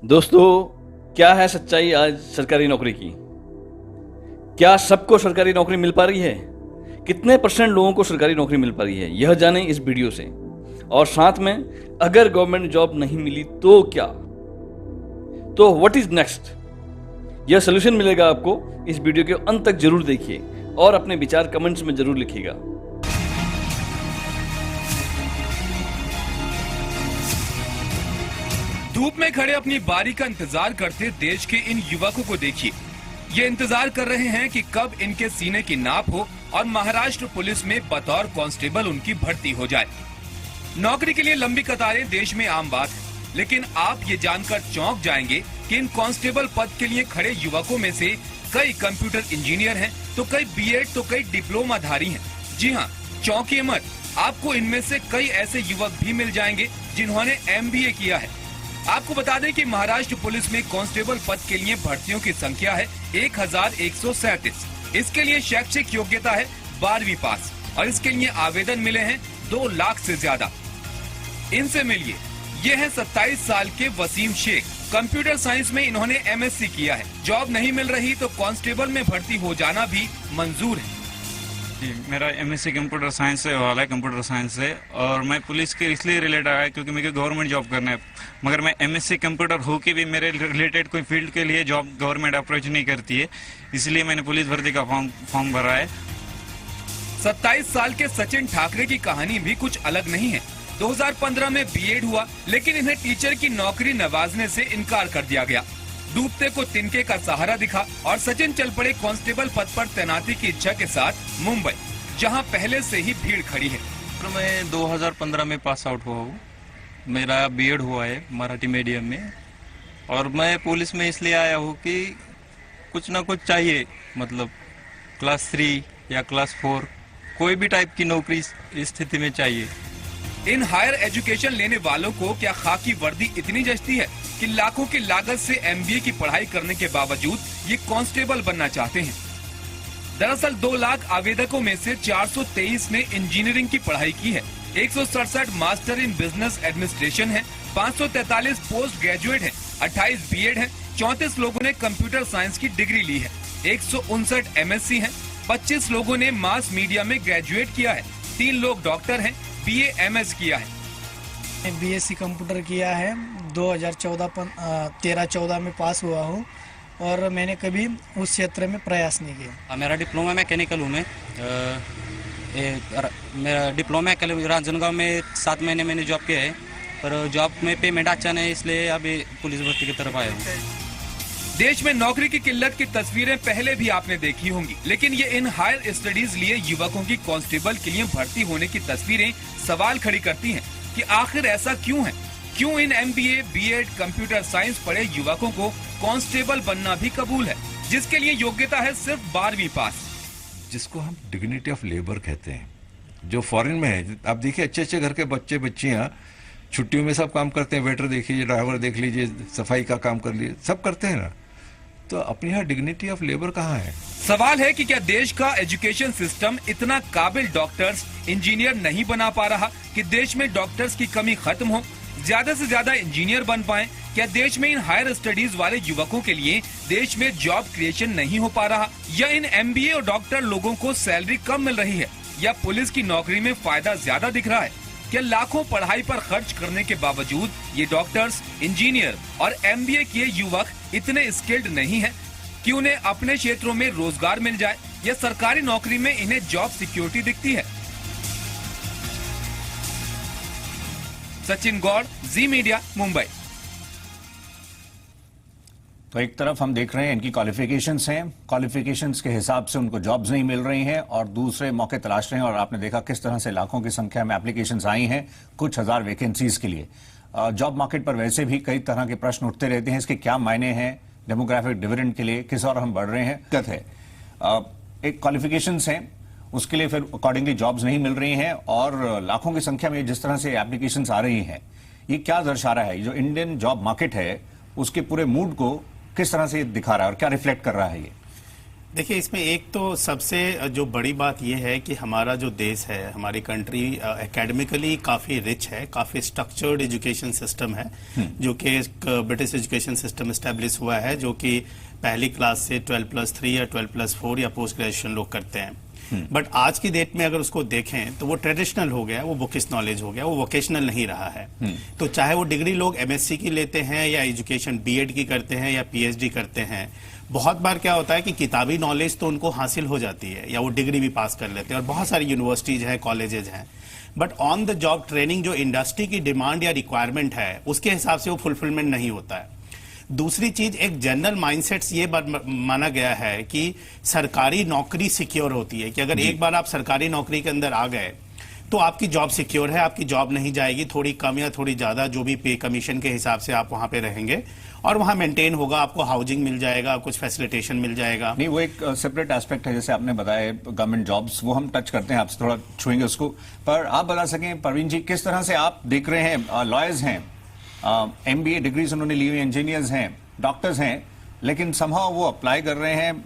दोस्तों, क्या है सच्चाई आज सरकारी नौकरी की? क्या सबको सरकारी नौकरी मिल पा रही है? कितने परसेंट लोगों को सरकारी नौकरी मिल पा रही है, यह जानें इस वीडियो से। और साथ में, अगर गवर्नमेंट जॉब नहीं मिली तो क्या? तो व्हाट इज नेक्स्ट? यह सोल्यूशन मिलेगा आपको। इस वीडियो के अंत तक जरूर देखिए और अपने विचार कमेंट्स में जरूर लिखिएगा। धूप में खड़े अपनी बारी का इंतजार करते देश के इन युवकों को देखिए। ये इंतजार कर रहे हैं कि कब इनके सीने की नाप हो और महाराष्ट्र पुलिस में बतौर कांस्टेबल उनकी भर्ती हो जाए। नौकरी के लिए लंबी कतारें देश में आम बात है, लेकिन आप ये जानकर चौंक जाएंगे कि इन कांस्टेबल पद के लिए खड़े युवकों में से कई कंप्यूटर इंजीनियर हैं, तो कई बीएड, तो कई डिप्लोमाधारी हैं। जी हाँ, चौंकिए मत, आपको इनमें से कई ऐसे युवक भी मिल जाएंगे जिन्होंने एमबीए किया है। आपको बता दें कि महाराष्ट्र पुलिस में कांस्टेबल पद के लिए भर्तियों की संख्या है 1137। इसके लिए शैक्षिक योग्यता है 12वीं पास और इसके लिए आवेदन मिले हैं 2 लाख से ज्यादा। इनसे मिलिए, ये हैं 27 साल के वसीम शेख। कंप्यूटर साइंस में इन्होंने एमएससी किया है। जॉब नहीं मिल रही तो कांस्टेबल में भर्ती हो जाना भी मंजूर है। मेरा एमएससी कंप्यूटर साइंस से वाला है, कंप्यूटर साइंस से, और मैं पुलिस के इसलिए रिलेटेड आया क्योंकि मुझे गवर्नमेंट जॉब करना है। मगर मैं एमएससी कंप्यूटर होके भी मेरे रिलेटेड कोई फील्ड के लिए जॉब गवर्नमेंट अप्रोच नहीं करती है, इसलिए मैंने पुलिस भर्ती का फॉर्म भरा है। 27 साल के सचिन ठाकरे की कहानी भी कुछ अलग नहीं है। 2015 में बीएड हुआ, लेकिन इन्हें टीचर की नौकरी नवाजने से इनकार कर दिया गया। डूबते को तिनके का सहारा दिखा और सचिन चल पड़े कांस्टेबल पद पर तैनाती की इच्छा के साथ मुंबई, जहां पहले से ही भीड़ खड़ी है। तो मैं 2015 में पास आउट हुआ हूँ। मेरा बीएड हुआ है मराठी मीडियम में, और मैं पुलिस में इसलिए आया हूँ कि कुछ ना कुछ चाहिए, मतलब क्लास 3 या क्लास 4 कोई भी टाइप की नौकरी इस स्थिति में चाहिए। इन हायर एजुकेशन लेने वालों को क्या खाकी वर्दी इतनी जचती है कि लाखों की लागत से एमबीए की पढ़ाई करने के बावजूद ये कांस्टेबल बनना चाहते हैं? दरअसल 2 लाख आवेदकों में से 423 ने इंजीनियरिंग की पढ़ाई की है। 167 मास्टर इन बिजनेस एडमिनिस्ट्रेशन है, 543 पोस्ट ग्रेजुएट है, 28 बीएड है, 34 लोगों ने कंप्यूटर साइंस की डिग्री ली है, 159 एमएससी है, 25 लोगों ने मास मीडिया में ग्रेजुएट किया है, 3 लोग डॉक्टर हैं, बीए एमएस किया है। बीएससी कंप्यूटर किया है, 2013-14 में पास हुआ हूँ और मैंने कभी उस क्षेत्र में प्रयास नहीं किया। मेरा डिप्लोमा मैकेनिकल हूँ मैं। मेरा डिप्लोमा राजनांदगांव में 7 महीने मैंने जॉब किया है, पर जॉब में पेमेंट अच्छा नहीं, इसलिए अभी पुलिस भर्ती की तरफ आया हूँ। देश में नौकरी की किल्लत की तस्वीरें पहले भी आपने देखी होंगी, लेकिन ये इन हायर स्टडीज लिए युवकों की कांस्टेबल के लिए भर्ती होने की तस्वीरें सवाल खड़ी करती हैं कि आखिर ऐसा क्यों है? क्यों इन एमबीए, बीएड, कंप्यूटर साइंस पढ़े युवकों को कांस्टेबल बनना भी कबूल है, जिसके लिए योग्यता है सिर्फ 12वीं पास, जिसको हम डिग्निटी ऑफ लेबर कहते हैं, जो फॉरेन में है। आप देखिए, अच्छे अच्छे घर के बच्चे बच्चियां छुट्टियों में सब काम करते हैं। वेटर देख लीजिए, ड्राइवर देख लीजिए, सफाई का काम कर लीजिए, सब करते हैं ना। तो अपने यहाँ डिग्निटी ऑफ लेबर कहाँ है? सवाल है कि क्या देश का एजुकेशन सिस्टम इतना काबिल डॉक्टर्स, इंजीनियर नहीं बना पा रहा कि देश में डॉक्टर्स की कमी खत्म हो, ज्यादा से ज्यादा इंजीनियर बन पाएं? क्या देश में इन हायर स्टडीज वाले युवकों के लिए देश में जॉब क्रिएशन नहीं हो पा रहा, या इन एमबीए और डॉक्टर लोगों को सैलरी कम मिल रही है, या पुलिस की नौकरी में फायदा ज्यादा दिख रहा है? क्या लाखों पढ़ाई पर खर्च करने के बावजूद ये डॉक्टर्स, इंजीनियर और एमबीए किए युवक इतने स्किल्ड नहीं हैं कि उन्हें अपने क्षेत्रों में रोजगार मिल जाए, या सरकारी नौकरी में इन्हें जॉब सिक्योरिटी दिखती है? सचिन गौड़, जी मीडिया, मुंबई। तो एक तरफ हम देख रहे हैं इनकी क्वालिफिकेशंस हैं, क्वालिफिकेशंस के हिसाब से उनको जॉब्स नहीं मिल रही हैं और दूसरे मौके तलाश रहे हैं। और आपने देखा किस तरह से लाखों की संख्या में एप्लीकेशंस आई हैं कुछ हजार वैकेंसीज के लिए। जॉब मार्केट पर वैसे भी कई तरह के प्रश्न उठते रहते हैं, इसके क्या मायने हैं डेमोग्राफिक डिविडेंड के लिए, किस और हम बढ़ रहे हैं, दिक्कत है। एक क्वालिफिकेशंस हैं, उसके लिए फिर अकॉर्डिंगली जॉब्स नहीं मिल रही हैं और लाखों की संख्या में जिस तरह से एप्लीकेशंस आ रही हैं, ये क्या दर्शा रहा है? जो इंडियन जॉब मार्केट है उसके पूरे मूड को किस तरह से दिखा रहा है और क्या रिफ्लेक्ट कर रहा है ये? देखिए, इसमें एक तो सबसे जो बड़ी बात यह है कि हमारा जो देश है, हमारी कंट्री एकेडमिकली काफ़ी रिच है, काफ़ी स्ट्रक्चर्ड एजुकेशन सिस्टम है, जो कि एक ब्रिटिश एजुकेशन सिस्टम इस्टेब्लिश हुआ है, जो कि पहली क्लास से 12+3 या 12+4 या पोस्ट ग्रेजुएशन लोग करते हैं। बट आज की डेट में अगर उसको देखें तो वो ट्रेडिशनल हो गया, वो बुकिश नॉलेज हो गया, वो वोकेशनल नहीं रहा है। तो चाहे वो डिग्री लोग एमएससी की लेते हैं या एजुकेशन बीएड की करते हैं या पीएचडी करते हैं, बहुत बार क्या होता है कि किताबी नॉलेज तो उनको हासिल हो जाती है या वो डिग्री भी पास कर लेते हैं, और बहुत सारी यूनिवर्सिटीज हैं, कॉलेजेज हैं, but on the job training जो इंडस्ट्री की डिमांड या रिक्वायरमेंट है उसके हिसाब से वो फुलफिलमेंट नहीं होता है। दूसरी चीज, एक जनरल माइंडसेट ये माना गया है कि सरकारी नौकरी सिक्योर होती है, कि अगर एक बार आप सरकारी नौकरी के अंदर आ गए तो आपकी जॉब सिक्योर है, आपकी जॉब नहीं जाएगी, थोड़ी कम या थोड़ी ज्यादा जो भी पे कमीशन के हिसाब से आप वहां पे रहेंगे और वहां मेंटेन होगा, आपको हाउसिंग मिल जाएगा, कुछ फैसिलिटेशन मिल जाएगा। नहीं, वो एक सेपरेट एस्पेक्ट है, जैसे आपने बताया गवर्नमेंट जॉब्स, वो हम टच करते हैं, आपसे थोड़ा छुएंगे उसको। पर आप बता सकें परवीन जी, किस तरह से आप देख रहे हैं, लॉयर्स हैं, एमबीए डिग्रीज उन्होंने ली हुई, इंजीनियर्स हैं, डॉक्टर्स हैं, लेकिन समहाउ वो अप्लाई कर रहे हैं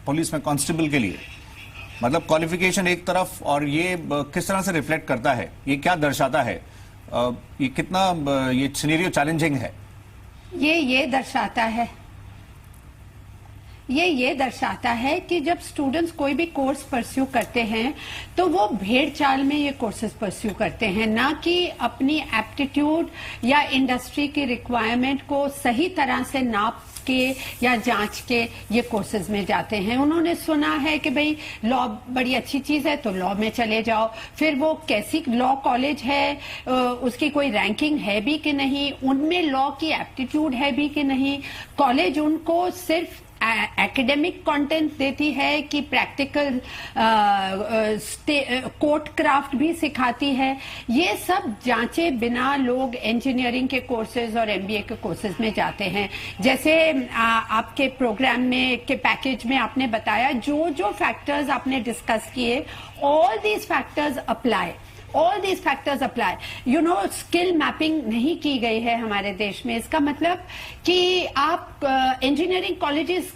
पुलिस में कांस्टेबल के लिए, मतलब क्वालिफिकेशन एक तरफ, और ये किस तरह से रिफ्लेक्ट करता है, ये क्या दर्शाता है, ये कितना ये सिनेरियो चैलेंजिंग है? ये दर्शाता है कि जब स्टूडेंट्स कोई भी कोर्स परस्यू करते हैं तो वो भेड़ चाल में ये कोर्सेज परस्यू करते हैं, ना कि अपनी एप्टीट्यूड या इंडस्ट्री की रिक्वायरमेंट को सही तरह से नाप के या जांच के ये कोर्सेज में जाते हैं। उन्होंने सुना है कि भाई लॉ बड़ी अच्छी चीज है तो लॉ में चले जाओ, फिर वो कैसी लॉ कॉलेज है, उसकी कोई रैंकिंग है भी कि नहीं, उनमें लॉ की एप्टीट्यूड है भी कि नहीं, कॉलेज उनको सिर्फ एकेडमिक कंटेंट देती है कि प्रैक्टिकल कोर्ट क्राफ्ट भी सिखाती है, ये सब जांचे बिना लोग इंजीनियरिंग के कोर्सेज और एमबीए के कोर्सेज में जाते हैं। जैसे आपके प्रोग्राम में के पैकेज में आपने बताया, जो जो फैक्टर्स आपने डिस्कस किए, all these factors apply, all these factors apply. You know, skill mapping नहीं की गई है हमारे देश में। इसका मतलब कि आप इंजीनियरिंग कॉलेजेस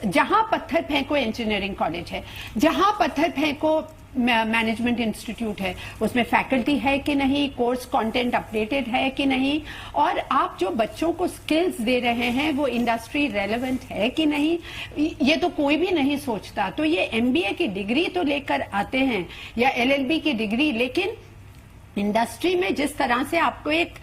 जहां पत्थर फेंको इंजीनियरिंग कॉलेज है, जहां पत्थर फेंको मैनेजमेंट इंस्टीट्यूट है, उसमें फैकल्टी है कि नहीं, कोर्स कंटेंट अपडेटेड है कि नहीं, और आप जो बच्चों को स्किल्स दे रहे हैं वो इंडस्ट्री रेलेवेंट है कि नहीं, ये तो कोई भी नहीं सोचता। तो ये एमबीए की डिग्री तो लेकर आते हैं या एलएलबी की डिग्री, लेकिन इंडस्ट्री में जिस तरह से आपको एक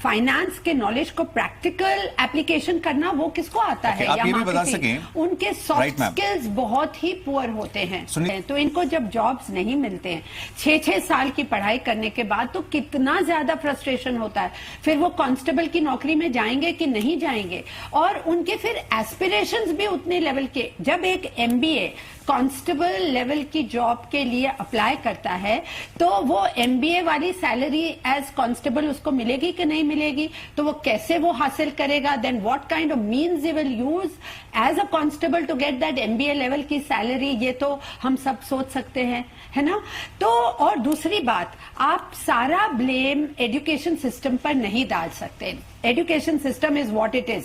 फाइनेंस के नॉलेज को प्रैक्टिकल एप्लीकेशन करना, वो किसको आता है? आप ये भी बता सकें, उनके सॉफ्ट स्किल्स बहुत ही पुअर होते हैं, तो इनको जब जॉब्स नहीं मिलते हैं 6-6 साल की पढ़ाई करने के बाद, तो कितना ज्यादा फ्रस्ट्रेशन होता है। फिर वो कांस्टेबल की नौकरी में जाएंगे कि नहीं जाएंगे, और उनके फिर एस्पिरेशंस भी उतने लेवल के। जब एक एमबीए कांस्टेबल लेवल की जॉब के लिए अप्लाई करता है तो वो एमबीए वाली सैलरी एज कांस्टेबल उसको मिलेगी कि नहीं मिलेगी, तो वो कैसे वो हासिल करेगा, then what kind of means he will use as a constable to get that MBA level की सैलरी, ये तो हम सब सोच सकते हैं, है ना। तो और दूसरी बात, आप सारा ब्लेम एजुकेशन सिस्टम पर नहीं डाल सकते। Education system is what it is,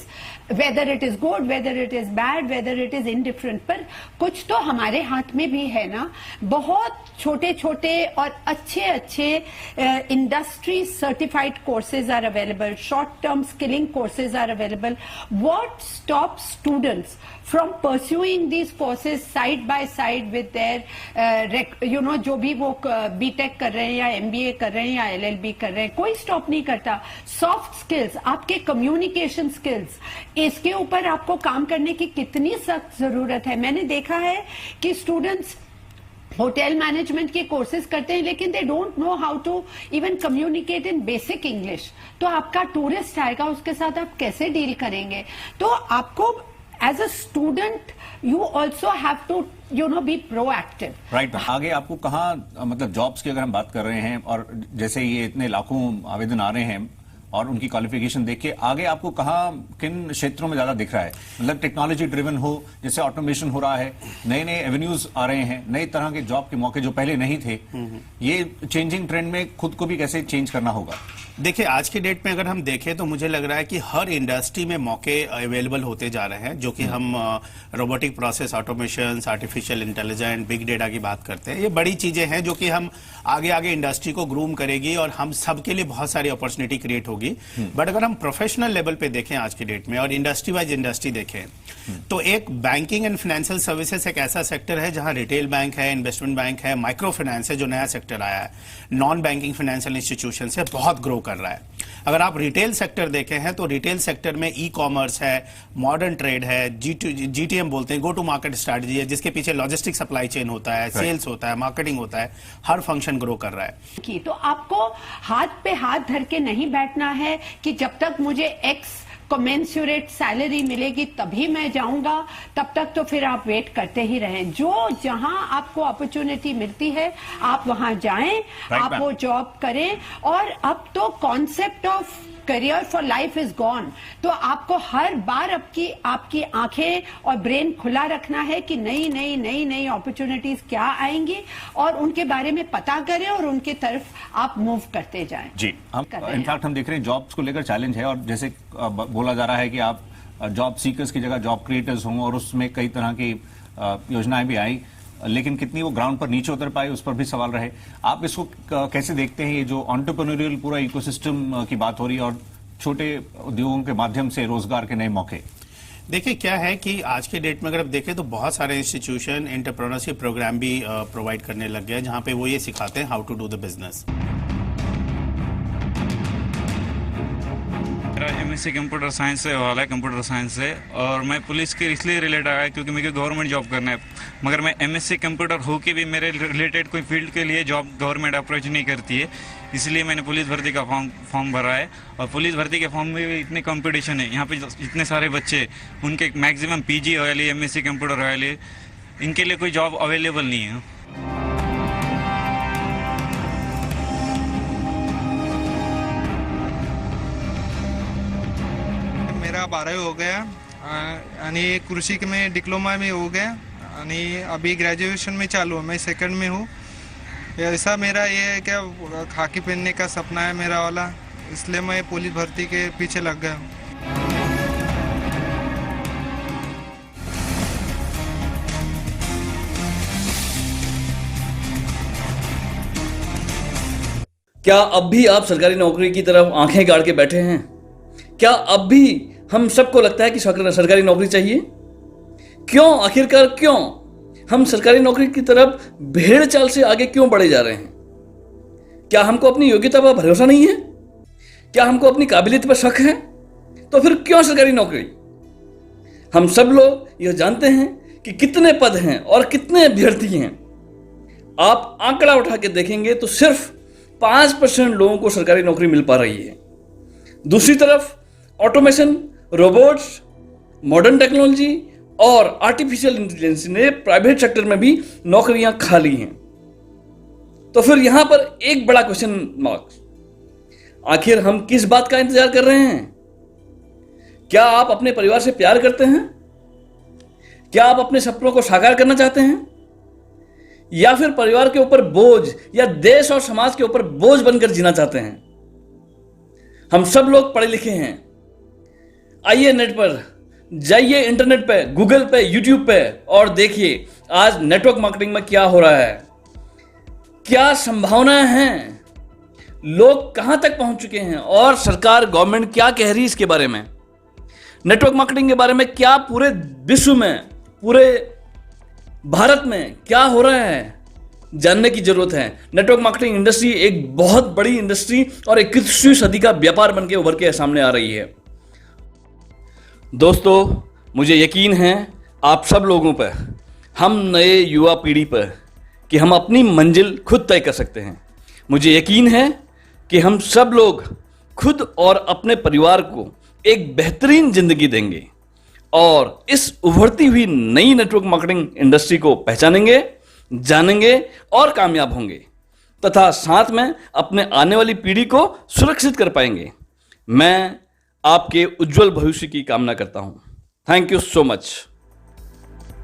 whether it is good, whether it is bad, whether it is indifferent, पर कुछ तो हमारे हाथ में भी है ना। बहुत छोटे छोटे और अच्छे अच्छे industry certified courses are available, short term skilling courses are available. What stop students from pursuing these courses side by side with their जो भी वो बीटेक कर रहे हैं या एमबीए कर रहे हैं या एलएलबी कर रहे हैं, कोई स्टॉप नहीं करता। सॉफ्ट स्किल्स, आपके कम्युनिकेशन स्किल्स, इसके ऊपर आपको काम करने की कितनी सख्त जरूरत है। मैंने देखा है कि स्टूडेंट्स होटल मैनेजमेंट के कोर्सेज करते हैं लेकिन they don't know how to even communicate in basic English. तो आपका टूरिस्ट आएगा, उसके साथ आप कैसे डील करेंगे? तो आपको as a student you also have to be proactive. Right. आगे आपको कहाँ, मतलब जॉब्स की अगर हम बात कर रहे हैं, और जैसे ये इतने लाखों आवेदन आ रहे हैं, और उनकी क्वालिफिकेशन देख के आगे आपको कहाँ किन क्षेत्रों में ज्यादा दिख रहा है? मतलब टेक्नोलॉजी ड्रिवन हो, जैसे ऑटोमेशन हो रहा है, नए नए एवेन्यूज आ रहे हैं, नई तरह के जॉब के मौके जो पहले नहीं थे, ये चेंजिंग ट्रेंड में खुद को भी कैसे चेंज करना होगा? देखिए, आज की डेट में अगर हम देखें तो मुझे लग रहा है कि हर इंडस्ट्री में मौके अवेलेबल होते जा रहे हैं, जो कि हम robotic process automation, artificial intelligence, big data की बात करते हैं। ये बड़ी चीजें हैं जो कि हम आगे आगे इंडस्ट्री को ग्रूम करेगी और हम सबके लिए बहुत सारी अपॉर्चुनिटी क्रिएट होगी। बट अगर हम प्रोफेशनल लेवल पे देखें आज की डेट में और इंडस्ट्री वाइज इंडस्ट्री देखें तो एक बैंकिंग एंड फाइनेंशियल सर्विसेज एक ऐसा सेक्टर है जहां रिटेल बैंक है, इन्वेस्टमेंट बैंक है, माइक्रो फाइनेंस है जो नया सेक्टर आया है, नॉन बैंकिंग फाइनेंशियल इंस्टीट्यूशन से बहुत ग्रो कर रहा है। अगर आप रिटेल सेक्टर देखें हैं तो रिटेल सेक्टर में ई कॉमर्स है, मॉडर्न ट्रेड है, जीटीएम बोलते हैं, गो टू मार्केट स्ट्रेटजी है, जिसके पीछे लॉजिस्टिक सप्लाई चेन होता है, सेल्स होता है, मार्केटिंग होता है, हर फंक्शन ग्रो कर रहा है। तो आपको हाथ पे हाथ धर के नहीं बैठना है कि जब तक मुझे एक्स कमेंसुरेट सैलरी मिलेगी तभी मैं जाऊंगा, तब तक तो फिर आप वेट करते ही रहें। जो जहां आपको अपॉर्चुनिटी मिलती है आप वहां जाएं, आप वो जॉब करें। और अब तो concept of career for life is gone. तो आपको हर बार आपकी आंखें और ब्रेन खुला रखना है कि नई नई नई नई अपॉर्चुनिटीज क्या आएंगी और उनके बारे में पता करें और उनके तरफ आप मूव करते जाएं। जी, हम इनफैक्ट हम देख रहे हैं जॉब्स को लेकर चैलेंज है और जैसे बोला जा रहा है कि आप जॉब सीकर्स की जगह जॉब क्रिएटर्स हों और उसमें कई तरह की योजनाएं भी आई, लेकिन कितनी वो ग्राउंड पर नीचे उतर पाए उस पर भी सवाल रहे। आप इसको कैसे देखते हैं, ये जो एंटरप्रेन्योरियल पूरा इकोसिस्टम की बात हो रही है और छोटे उद्योगों के माध्यम से रोजगार के नए मौके? देखिए, क्या है कि आज के डेट में अगर आप देखें तो बहुत सारे इंस्टीट्यूशन एंटरप्रेन्योरशिप प्रोग्राम भी प्रोवाइड करने लग गए जहां पे वो ये सिखाते हैं how to do the business. मेरा एमएससी कंप्यूटर साइंस से वाला है, कंप्यूटर साइंस से, और मैं पुलिस के इसलिए रिलेट आया क्योंकि मुझे गवर्नमेंट जॉब करना है। मगर मैं एमएससी कंप्यूटर हो के भी मेरे रिलेटेड कोई फील्ड के लिए जॉब गवर्नमेंट अप्रोच नहीं करती है, इसलिए मैंने पुलिस भर्ती का फॉर्म भरा है। और पुलिस भर्ती के फॉर्म में भी इतने कंपटीशन है, यहाँ पे इतने सारे बच्चे, उनके मैक्सिमम पीजी वाले, एमएससी कंप्यूटर वाले, इनके लिए कोई जॉब अवेलेबल नहीं है। मेरा 12वी हो गया आणि कृषी में डिप्लोमा में हो गया आणि अभी ग्रेजुएशन में चालू है, मैं सेकंड में हूँ। ऐसा मेरा ये है क्या, खाकी पहनने का सपना है मेरा वाला, इसलिए मैं पुलिस भर्ती के पीछे लग गया हूँ। क्या अब भी आप सरकारी नौकरी की तरफ आंखें गाड़ के बैठे हैं? क्या अब भी हम सबको लगता है कि सरकारी नौकरी चाहिए? क्यों, आखिरकार क्यों हम सरकारी नौकरी की तरफ भेड़ चाल से आगे क्यों बढ़े जा रहे हैं? क्या हमको अपनी योग्यता पर भरोसा नहीं है? क्या हमको अपनी काबिलियत पर शक है? तो फिर क्यों सरकारी नौकरी? हम सब लोग यह जानते हैं कि कितने पद हैं और कितने अभ्यर्थी हैं। आप आंकड़ा उठा के देखेंगे तो सिर्फ 5% लोगों को सरकारी नौकरी मिल पा रही है। दूसरी तरफ ऑटोमेशन, रोबोट्स, मॉडर्न टेक्नोलॉजी और आर्टिफिशियल इंटेलिजेंस ने प्राइवेट सेक्टर में भी नौकरियां खा ली हैं। तो फिर यहां पर एक बड़ा क्वेश्चन मार्क, आखिर हम किस बात का इंतजार कर रहे हैं? क्या आप अपने परिवार से प्यार करते हैं? क्या आप अपने सपनों को साकार करना चाहते हैं? या फिर परिवार के ऊपर बोझ या देश और समाज के ऊपर बोझ बनकर जीना चाहते हैं? हम सब लोग पढ़े लिखे हैं। आइए नेट पर जाइए, इंटरनेट पे, गूगल पे, यूट्यूब पे और देखिए आज नेटवर्क मार्केटिंग में क्या हो रहा है, क्या संभावनाएं हैं, लोग कहां तक पहुंच चुके हैं और सरकार, गवर्नमेंट क्या कह रही है इसके बारे में। नेटवर्क मार्केटिंग के बारे में क्या पूरे विश्व में, पूरे भारत में क्या हो रहा है, जानने की जरूरत है। नेटवर्क मार्केटिंग इंडस्ट्री एक बहुत बड़ी इंडस्ट्री और 21वीं सदी का व्यापार बनकर उभर के सामने आ रही है। दोस्तों, मुझे यकीन है आप सब लोगों पर, हम नए युवा पीढ़ी पर, कि हम अपनी मंजिल खुद तय कर सकते हैं। मुझे यकीन है कि हम सब लोग खुद और अपने परिवार को एक बेहतरीन जिंदगी देंगे और इस उभरती हुई नई नेटवर्क मार्केटिंग इंडस्ट्री को पहचानेंगे, जानेंगे और कामयाब होंगे तथा साथ में अपने आने वाली पीढ़ी को सुरक्षित कर पाएंगे। मैं आपके उज्जवल भविष्य की कामना करता हूं। Thank you so much.